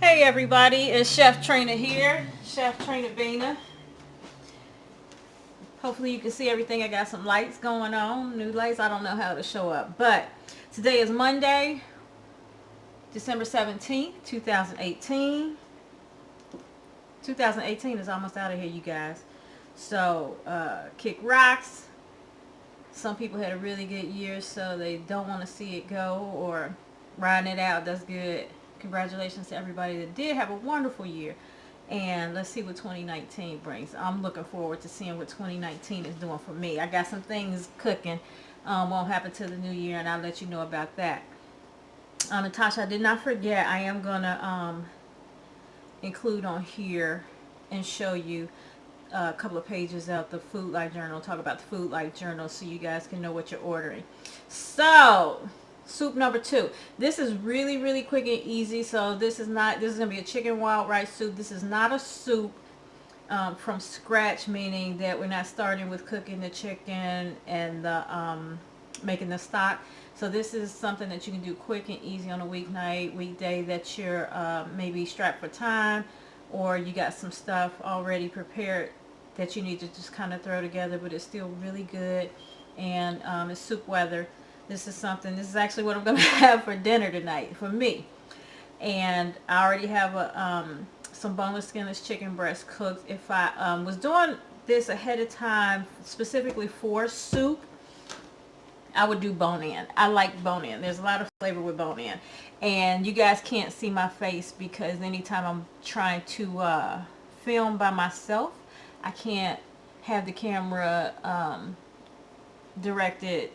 Hey everybody, it's Chef Trina here, Chef Trina Bina. Hopefully you can see everything. I got some lights going on, new lights. I don't know how to show up, but today is Monday, December 17th, 2018. 2018 is almost out of here, you guys. So, kick rocks. Some people had a really good year, so they don't want to see it go, or riding it out. That's good. Congratulations to everybody that did have a wonderful year. And let's see what 2019 brings. I'm looking forward to seeing what 2019 is doing for me. I got some things cooking. Won't happen till the new year, and I'll let you know about that. Natasha, I did not forget. I am going to include on here and show you a couple of pages of the Food Life Journal. Talk about the Food Life Journal so you guys can know what you're ordering. So, soup number 2. This is really quick and easy. So this is going to be a chicken wild rice soup. This is not a soup from scratch, meaning that we're not starting with cooking the chicken and the making the stock. So this is something that you can do quick and easy on a weekday that you're maybe strapped for time, or you got some stuff already prepared that you need to just kind of throw together, but it's still really good, and it's soup weather. This is actually what I'm going to have for dinner tonight for me. And I already have some boneless, skinless chicken breast cooked. If I was doing this ahead of time specifically for soup, I would do bone in. I like bone in. There's a lot of flavor with bone in. And you guys can't see my face because anytime I'm trying to film by myself, I can't have the camera directed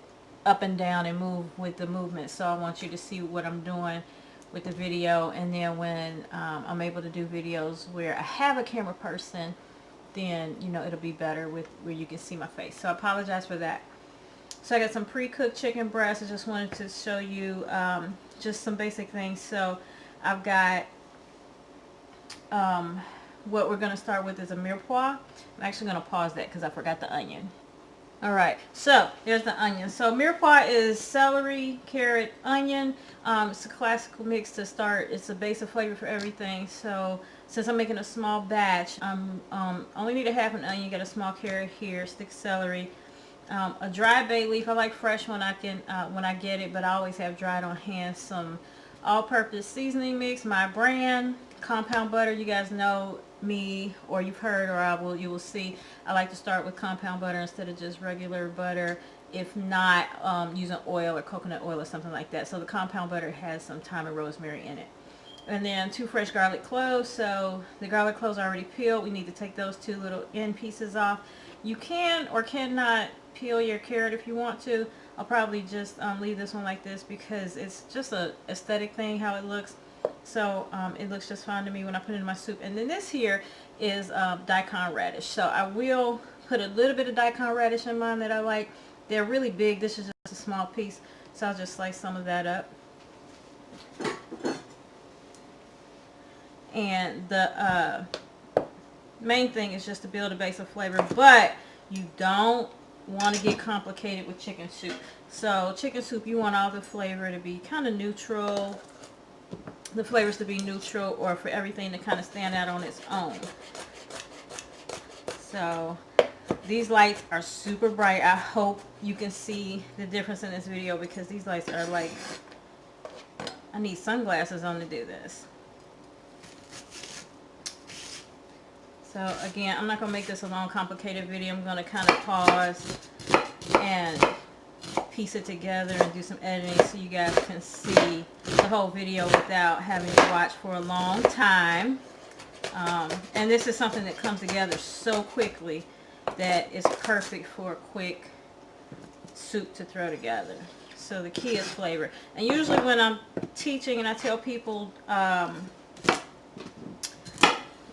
up and down and move with the movement. So I want you to see what I'm doing with the video. And then when I'm able to do videos where I have a camera person, then it'll be better with where you can see my face. So I apologize for that. So I got some pre-cooked chicken breasts. I just wanted to show you just some basic things. So I've got what we're going to start with is a mirepoix. I'm actually going to pause that because I forgot the onion. Alright, so there's the onion. So mirepoix is celery, carrot, onion. It's a classical mix to start. It's a base of flavor for everything. So since I'm making a small batch, only need a half an onion. Got a small carrot here, stick celery. A dry bay leaf. I like fresh when I get it, but I always have dried on hand. Some all-purpose seasoning mix, my brand, compound butter. You guys know me, or you've heard, or you will see. I like to start with compound butter instead of just regular butter. If not, using oil or coconut oil or something like that. So the compound butter has some thyme and rosemary in it. And then 2 fresh garlic cloves. So the garlic cloves are already peeled. We need to take those 2 little end pieces off. You can or cannot peel your carrot if you want to. I'll probably just leave this one like this because it's just a aesthetic thing how it looks. So it looks just fine to me when I put it in my soup. And then this here is daikon radish. So I will put a little bit of daikon radish in mine that I like. They're really big. This is just a small piece. So I'll just slice some of that up. And the main thing is just to build a base of flavor, but you don't want to get complicated with chicken soup. So chicken soup, you want all the flavor to be kind of neutral, the flavors to be neutral, or for everything to kind of stand out on its own. So these lights are super bright. I hope you can see the difference in this video because these lights are like, I need sunglasses on to do this. So again, I'm not going to make this a long, complicated video. I'm going to kind of pause and piece it together and do some editing so you guys can see the whole video without having to watch for a long time. And this is something that comes together so quickly that is perfect for a quick soup to throw together. So the key is flavor. And usually when I'm teaching and I tell people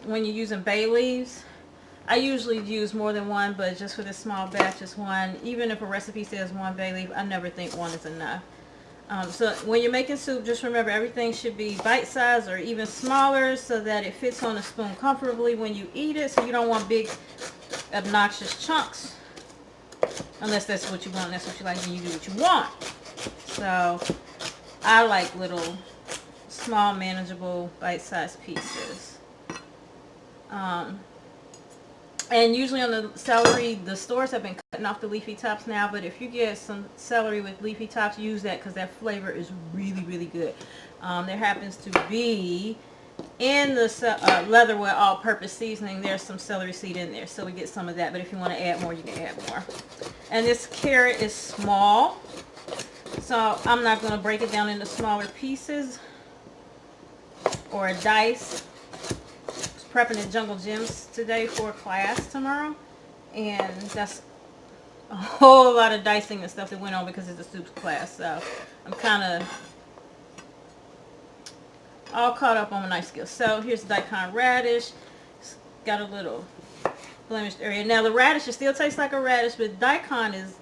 when you're using bay leaves, I usually use more than one, but just for this small batch, just one. Even if a recipe says 1 bay leaf, I never think 1 is enough. So when you're making soup, just remember everything should be bite-sized or even smaller so that it fits on a spoon comfortably when you eat it. So you don't want big, obnoxious chunks, unless that's what you want, that's what you like, and you do what you want. So I like little small, manageable, bite-sized pieces. And usually on the celery, the stores have been cutting off the leafy tops now, but if you get some celery with leafy tops, use that because that flavor is really, really good. There happens to be, in the Leatherwood all-purpose seasoning, there's some celery seed in there, so we get some of that, but if you want to add more, you can add more. And this carrot is small, so I'm not going to break it down into smaller pieces or a dice. Prepping at Jungle Gems today for a class tomorrow, and that's a whole lot of dicing and stuff that went on because it's a soups class, so I'm kind of all caught up on my knife skills. So here's the daikon radish. It's got a little blemished area. Now the radish, it still tastes like a radish, but daikon is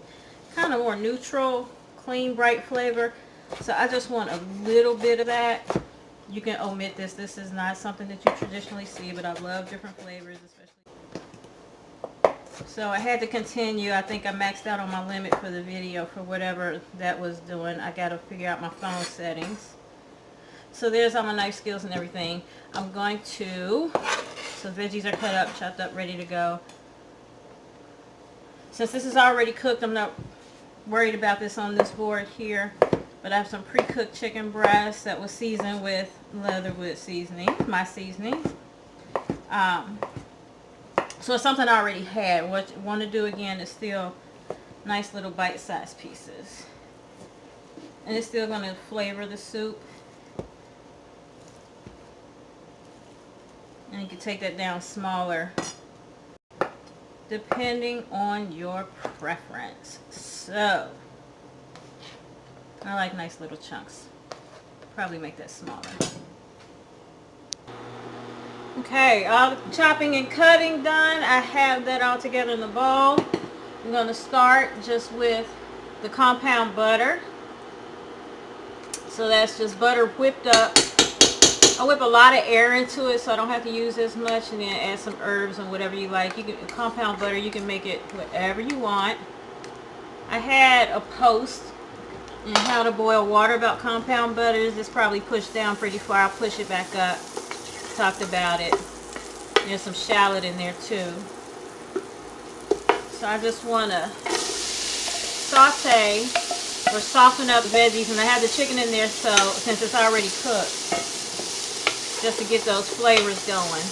kind of more neutral, clean, bright flavor, so I just want a little bit of that. You can omit this. This is not something that you traditionally see, but I love different flavors, especially. So I had to continue. I think I maxed out on my limit for the video for whatever that was doing. I got to figure out my phone settings. So there's all my knife skills and everything. I'm going to, so veggies are cut up, chopped up, ready to go. Since this is already cooked, I'm not worried about this on this board here. But I have some pre-cooked chicken breast that was seasoned with Leatherwood seasoning, my seasoning. So it's something I already had. What I want to do again is still nice little bite-sized pieces. And it's still going to flavor the soup. And you can take that down smaller, depending on your preference. So I like nice little chunks. Probably make that smaller. Okay, all the chopping and cutting done. I have that all together in the bowl. I'm going to start just with the compound butter. So that's just butter whipped up. I whip a lot of air into it so I don't have to use as much, and then add some herbs and whatever you like. You can compound butter, you can make it whatever you want. I had a post and how to boil water about compound butters. It's probably pushed down pretty far. I'll push it back up. Talked about it. There's some shallot in there too. So I just want to saute or soften up veggies, and I have the chicken in there, so since it's already cooked, just to get those flavors going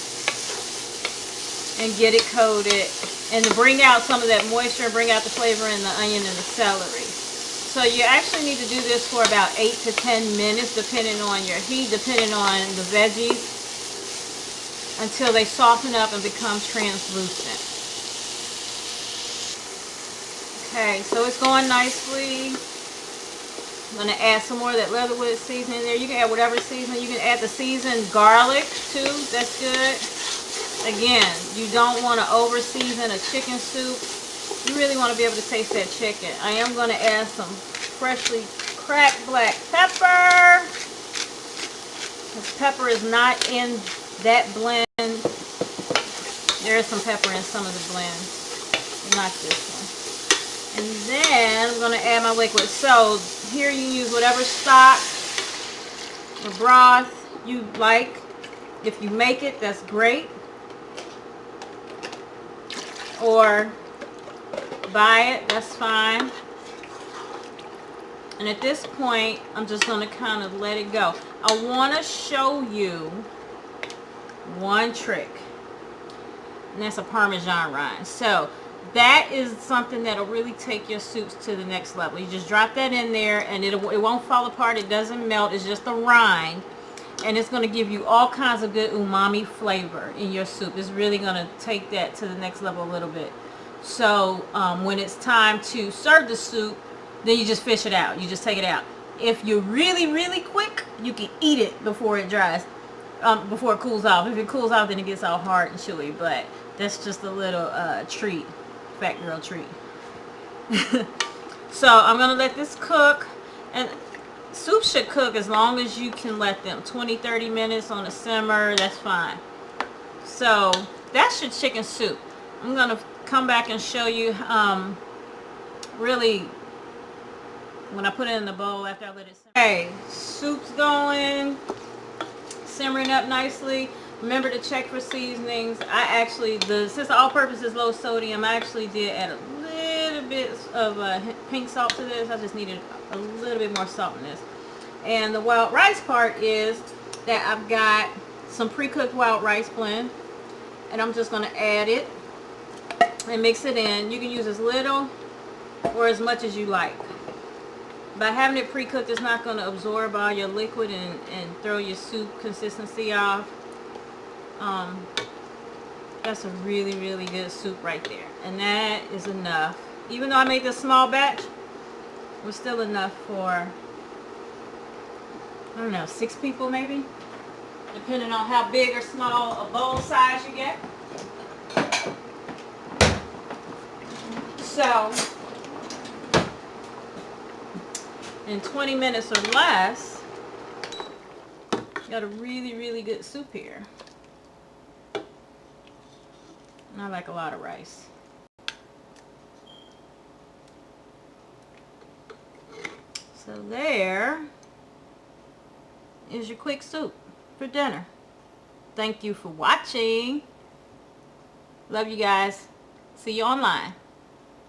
and get it coated, and to bring out some of that moisture and bring out the flavor in the onion and the celery. So you actually need to do this for about 8 to 10 minutes, depending on your heat, depending on the veggies, until they soften up and become translucent. Okay, so it's going nicely. I'm going to add some more of that Leatherwood seasoning in there. You can add whatever seasoning. You can add the seasoned garlic too. That's good. Again, you don't want to over season a chicken soup. You really want to be able to taste that chicken. I am going to add some freshly cracked black pepper. This pepper is not in that blend. There is some pepper in some of the blends, but not this one. And then I'm going to add my liquid. So here you use whatever stock or broth you like. If you make it, that's great. Or buy it, that's fine. And at this point, I'm just going to kind of let it go. I want to show you one trick, and that's a Parmesan rind. So that is something that'll really take your soups to the next level. You just drop that in there, and it won't fall apart. It doesn't melt. It's just a rind, and it's going to give you all kinds of good umami flavor in your soup. It's really going to take that to the next level a little bit. So when it's time to serve the soup, then you just fish it out. You just take it out. If you're really, really quick, you can eat it before it dries, before it cools off. If it cools off, then it gets all hard and chewy. But that's just a little treat, fat girl treat. So I'm going to let this cook. And soup should cook as long as you can let them. 20-30 minutes on a simmer, that's fine. So that's your chicken soup. I'm going to come back and show you really when I put it in the bowl after I let it simmer. Okay, soup's going. simmering up nicely. Remember to check for seasonings. I actually, since the all-purpose is low sodium, I actually did add a little bit of pink salt to this. I just needed a little bit more salt in this. And the wild rice part is that I've got some pre-cooked wild rice blend, and I'm just going to add it and mix it in. You can use as little or as much as you like. By having it pre-cooked, it's not going to absorb all your liquid and throw your soup consistency off. That's a really, really good soup right there. And that is enough. Even though I made this small batch, it was still enough for, I don't know, 6 people maybe? Depending on how big or small a bowl size you get. So, in 20 minutes or less, got a really, really good soup here. And I like a lot of rice. So there is your quick soup for dinner. Thank you for watching. Love you guys. See you online.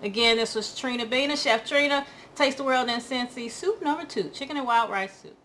Again, this was Trina Bena, Chef Trina. Taste the World in Scentsy. Soup number 2, chicken and wild rice soup.